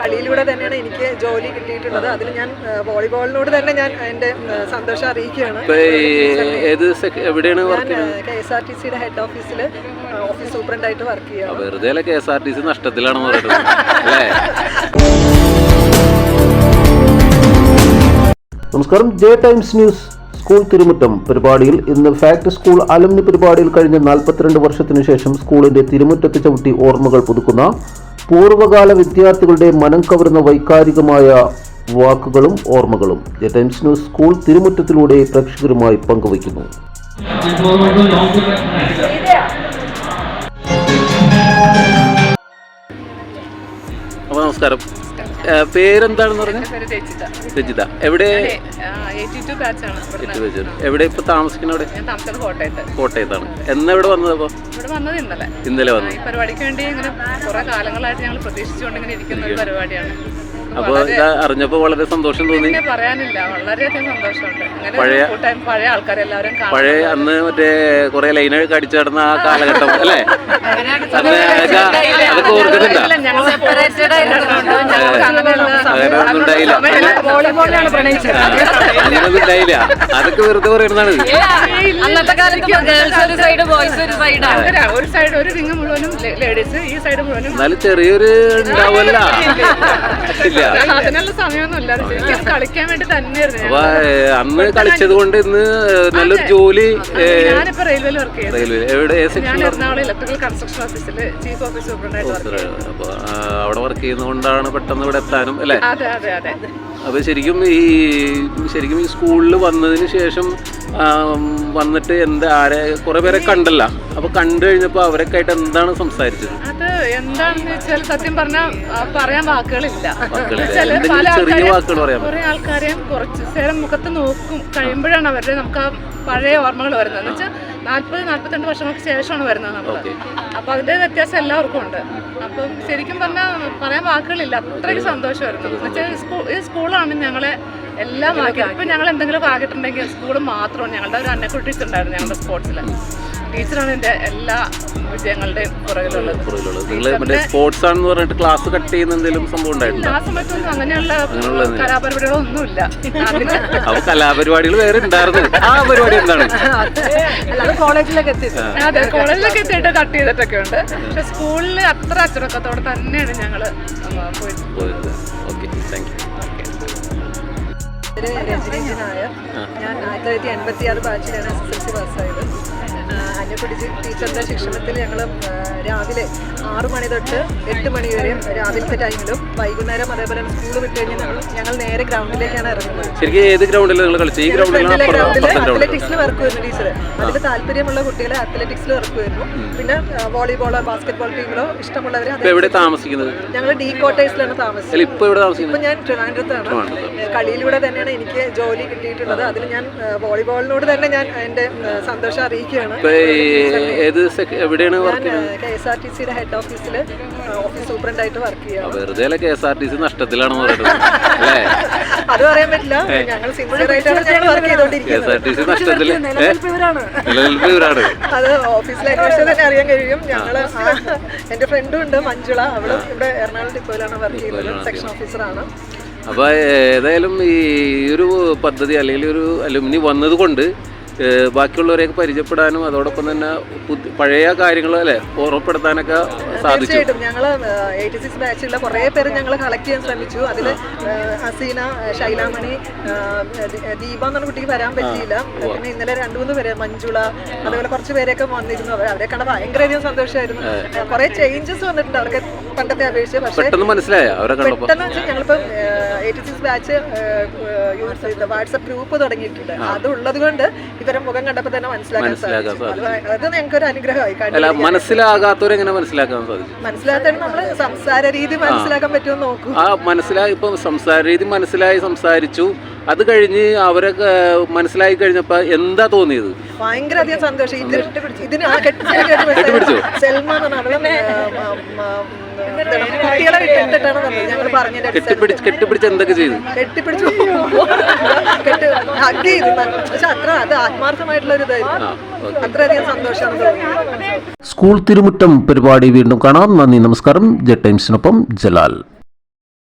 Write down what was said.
കളിയിലൂടെ തന്നെയാണ് എനിക്ക് ജോലി കിട്ടിയിട്ടുള്ളത്. അതിൽ ഞാൻ വോളിബോളിനോട് തന്നെ ഞാൻ എൻ്റെ സന്തോഷം അറിയിക്കുകയാണ്. KSRTCയുടെ ഹെഡ് ഓഫീസിൽ ഓഫീസ് സൂപ്രണ്ടായിട്ട് വർക്ക് ചെയ്യാം. വെറുതെ KSRTC നഷ്ടത്തിലാണ്. നമസ്കാരം. J times news. സ്കൂൾ തിരുമുറ്റം പരിപാടിയിൽ ഇന്ന് ഫാക്ട് സ്കൂൾ അലുമിനി പരിപാടിയിൽ കഴിഞ്ഞ 42 വർഷത്തിനു ശേഷം സ്കൂളിന്റെ തിരുമുറ്റത്ത് ചവിട്ടി ഓർമ്മകൾ പുതുക്കുന്ന പൂർവ്വകാല വിദ്യാർത്ഥികളുടെ മനം കവരുന്ന വൈകാരികമായ വാക്കുകളും ഓർമ്മകളും ജെ ടൈംസ് ന്യൂസ് സ്കൂൾ തിരുമുറ്റത്തിലൂടെ പ്രേക്ഷകരുമായി പങ്കുവയ്ക്കുന്നു. അപ്പോൾ നമസ്കാരം. പേരെന്താണെന്ന് പറഞ്ഞാൽ? രജിത. എവിടെ? എവിടെ ഇപ്പൊ താമസിക്കുന്നത്? കോട്ടയത്താണ്. എന്നാ ഇവിടെ വന്നത്? അപ്പൊ ഇന്നലെ വന്നു. പരിപാടിക്ക് വേണ്ടി ഇങ്ങനെ കുറെ കാലങ്ങളായിട്ട് ഞങ്ങൾ പ്രതീക്ഷിച്ചുകൊണ്ട് ഇങ്ങനെ ഇരിക്കുന്ന ഒരു പരിപാടിയാണ്. അപ്പൊ അറിഞ്ഞപ്പോ വളരെ സന്തോഷം തോന്നി. പറയാനില്ല, വളരെയധികം സന്തോഷമുണ്ട്. പഴയ ആൾക്കാരെല്ലാവരും പഴയ അന്ന് മറ്റേ കുറെ ലൈനൊക്കെ അടിച്ചു കിടന്ന ആ കാലഘട്ടം അല്ലേ? അതൊക്കെ ഓർക്കുന്നുണ്ടോ? അങ്ങനെയൊന്നും ഉണ്ടായില്ല. അങ്ങനെയൊന്നും ഉണ്ടായില്ല. അതൊക്കെ വെറുതെ പറയുന്നതാണ്. അന്നത്തെ കാലത്ത് ഒരു സൈഡ് ഒരു റിംഗ് മുഴുവനും ലേഡീസ്, ഈ സൈഡ് മുഴുവനും. എന്നാലും ചെറിയൊരു ഉണ്ടാവല്ല. അതിനുള്ള സമയമൊന്നുമില്ല. കളിക്കാൻ വേണ്ടി തന്നെയായിരുന്നു. അപ്പൊ അന്ന് കളിച്ചത് കൊണ്ട് ഇന്ന് നല്ലൊരു ജോലി. ഞാനിപ്പോ റെയിൽവേയിൽ വർക്ക് ചെയ്യുന്നത്. ഞാൻ എറണാകുളം ഇലക്ട്രിക്കൽ കൺസ്ട്രക്ഷൻ ഓഫീസിൽ ചീഫ് ഓഫീസ് സൂപ്രണ്ടായിട്ട്. അപ്പൊ അവിടെ വർക്ക് ചെയ്യുന്നതുകൊണ്ടാണ് പെട്ടെന്ന് ഇവിടെ എത്താനും അല്ലേ? അതെ അതെ അതെ. അപ്പൊ ശരിക്കും ഈ സ്കൂളിൽ വന്നതിന് ശേഷം വന്നിട്ട് കുറെ പേരെ കണ്ടല്ല. അപ്പൊ കണ്ടു കഴിഞ്ഞപ്പോ അവരൊക്കെ ആയിട്ട് എന്താണ് സംസാരിച്ചത്? അത് എന്താണെന്ന് വെച്ചാൽ സത്യം പറയാൻ വാക്കുകളില്ല. ചെറിയ വാക്കുകൾ പറയാം. കുറെ ആൾക്കാരെയും കുറച്ച് നേരം മുഖത്ത് നോക്കും കഴിയുമ്പോഴാണ് അവരുടെ നമുക്ക് ആ പഴയ ഓർമ്മകൾ വരുന്നത്. എന്ന് വെച്ചാൽ 40-42 വർഷങ്ങൾക്ക് ശേഷമാണ് വരുന്നത് നമ്മള്. അപ്പൊ അതിന്റെ വ്യത്യാസം എല്ലാവർക്കും ഉണ്ട്. അപ്പം ശരിക്കും പറയാൻ വാക്കുകളില്ല. അത്രയ്ക്ക് സന്തോഷമായിരുന്നു. എന്നുവെച്ചാൽ ഈ സ്കൂളാണ് ഞങ്ങളെ എല്ലാം ആക്കിയത്. ഇപ്പൊ ഞങ്ങൾ എന്തെങ്കിലും ആക്കിയിട്ടുണ്ടെങ്കിൽ സ്കൂള് മാത്രമാണ്. ഞങ്ങളുടെ ഒരു അന്നക്കുട്ടി ടീച്ചർ ഉണ്ടായിരുന്നു ഞങ്ങളുടെ സ്പോർട്സിൽ. ടീച്ചറാണ് എന്റെ എല്ലാ വിജയങ്ങളുടെയും പുറകിലുള്ളത്. സ്പോർട്സ് ആണെന്ന് പറഞ്ഞിട്ട് ക്ലാസ് കട്ട് ചെയ്യുന്ന എന്തെങ്കിലും സംഭവം ഉണ്ടായിട്ടില്ല? ആ സമയത്തൊന്നും അങ്ങനെയുള്ള കലാപരിപാടികളൊന്നുമില്ല. അപ്പൊ കലാപരിപാടികൾ വേറെ ഉണ്ടായിരുന്നു. ആ പരിപാടി എന്താണ്? കോളേജിലൊക്കെ എത്തിയിട്ട് കട്ട് ചെയ്തിട്ടൊക്കെ ഉണ്ട്. പക്ഷെ സ്കൂളിൽ അത്ര അച്ചടക്കത്തോടെ തന്നെയാണ് ഞങ്ങള് പോയത്. Okay, thank you. Rajani Nair. ഞാൻ 1986 ബാച്ചിലാണ് SSLC പാസ്സായത്. അന്നക്കുട്ടി ടീച്ചറിൻ്റെ ശിക്ഷണത്തിൽ ഞങ്ങൾ രാവിലെ 6 മണി തൊട്ട് 8 മണി വരെ രാവിലത്തെ ടൈമിലും വൈകുന്നേരം അതേപോലെ സ്കൂൾ വിട്ട് കഴിഞ്ഞാൽ ഞങ്ങൾ നേരെ ഗ്രൗണ്ടിലേക്കാണ് ഇറങ്ങുന്നത്. അത്ലറ്റിക്സിൽ വർക്ക് വരുന്നു ടീച്ചർ. അതിൽ താല്പര്യമുള്ള കുട്ടികളെ അത്ലറ്റിക്സിൽ വർക്ക് വരുന്നു. പിന്നെ വോളിബോളോ ബാസ്കറ്റ്ബോൾ ടീമിലോ ഇഷ്ടമുള്ളവരെ. ഞങ്ങൾ ഡി ക്വാർട്ടേഴ്സിലാണ് താമസിച്ചത്. ഇപ്പൊ ഞാൻ ട്രിവാൻഡ്രത്താണ്. കളിയിലൂടെ തന്നെയാണ് എനിക്ക് ജോലി കിട്ടിയിട്ടുള്ളത്. അതിൽ ഞാൻ വോളിബോളിനോട് തന്നെ ഞാൻ എൻ്റെ സന്തോഷം അറിയിക്കുകയാണ്. KSRTCയുടെ ഹെഡ് ഓഫീസിൽ ഓഫീസ് സൂപ്രണ്ടായിട്ട് വർക്ക് ചെയ്യാം. വെറുതെ KSRTC നഷ്ടത്തിലാണ്. അത് പറയാൻ പറ്റില്ല. ഞങ്ങൾ സിൻസിയർ ആയിട്ടാണ് ഞങ്ങൾ വർക്ക് ചെയ്തോണ്ടിരിക്കുന്നത്. അത് ഓഫീസിലെ അന്വേഷണം തന്നെ അറിയാൻ കഴിയും. ഞങ്ങള് എന്റെ ഫ്രണ്ടും ഉണ്ട് മഞ്ജുള. അവള് ഇവിടെ എറണാകുളം ഡിപ്പോയിലാണ് വർക്ക് ചെയ്യുന്നത്. സെക്ഷൻ ഓഫീസറാണ്. അപ്പൊ ഏതായാലും ഈ ഒരു പദ്ധതി അല്ലെങ്കിൽ ഒരു അലുമിനി വന്നത് കൊണ്ട് ബാക്കിയുള്ളവരെയൊക്കെ പരിചയപ്പെടാനും അതോടൊപ്പം തന്നെ പഴയ കാര്യങ്ങൾ അല്ലെ ഓർമ്മപ്പെടുത്താനൊക്കെ സാധിച്ചു. തീർച്ചയായിട്ടും ഞങ്ങൾ 86 ബാച്ചിലുള്ള കുറേ പേര് ഞങ്ങൾ കളക്ട് ചെയ്യാൻ ശ്രമിച്ചു. അതിൽ ഹസീന, ശൈലാമണി, ദീപ എന്ന കുട്ടിക്ക് വരാൻ പറ്റിയില്ല. പിന്നെ ഇന്നലെ 2-3 പേര് മഞ്ജുള അതുപോലെ കുറച്ച് പേരൊക്കെ വന്നിരുന്നു. അവരെ കണ്ട ഭയങ്കരധികം സന്തോഷമായിരുന്നു. കുറെ ചേഞ്ചസ് വന്നിട്ടുണ്ട് അവർക്ക് പണ്ടത്തെ അപേക്ഷിച്ച്. പക്ഷേ പെട്ടെന്ന് വെച്ചാൽ ഞങ്ങളിപ്പം 86 ബാച്ച് വാട്സപ്പ് ഗ്രൂപ്പ് തുടങ്ങിയിട്ടുണ്ട്. അതുള്ളത് കൊണ്ട് ഇവരെ മുഖം കണ്ടപ്പോ തന്നെ മനസ്സിലാക്കാൻ സാധിച്ചു. അത് ഞങ്ങൾക്കൊരു അനുഗ്രഹമായി. മനസ്സിലാകാത്തവരെങ്ങനെ മനസ്സിലാക്കാൻ സാധിച്ചു? മനസ്സിലാക്കാൻ നമ്മള് സംസാര രീതി മനസ്സിലാക്കാൻ പറ്റുമോ നോക്കൂ. ഇപ്പൊ സംസാര രീതി സംസാരിച്ചു. അത് കഴിഞ്ഞ് അവരൊക്കെ മനസ്സിലായി കഴിഞ്ഞപ്പോ എന്താ തോന്നിയത്? ഭയങ്കര അധികം സന്തോഷം. ഇതിന് ആ കെട്ടിപ്പിടിച്ചു സൽമാൻ കുട്ടികളെ വിട്ടിട്ടാണ് വന്നത്. ഞങ്ങൾ കെട്ടിപ്പിടിച്ച് എന്തൊക്കെ ചെയ്തു? കെട്ടിപ്പിടിച്ചു ഹഗ് ചെയ്തു. പക്ഷെ അത് ആത്മാർത്ഥമായിട്ടുള്ള ഒരു ഇതായിരുന്നു. അത്രയധികം സന്തോഷമാണ് തോന്നിയത്. സ്കൂൾ തിരുമുറ്റം പരിപാടി വീണ്ടും കാണാം. നന്ദി, നമസ്കാരം. ജെ ടൈംസിനൊപ്പം ജലാൽ.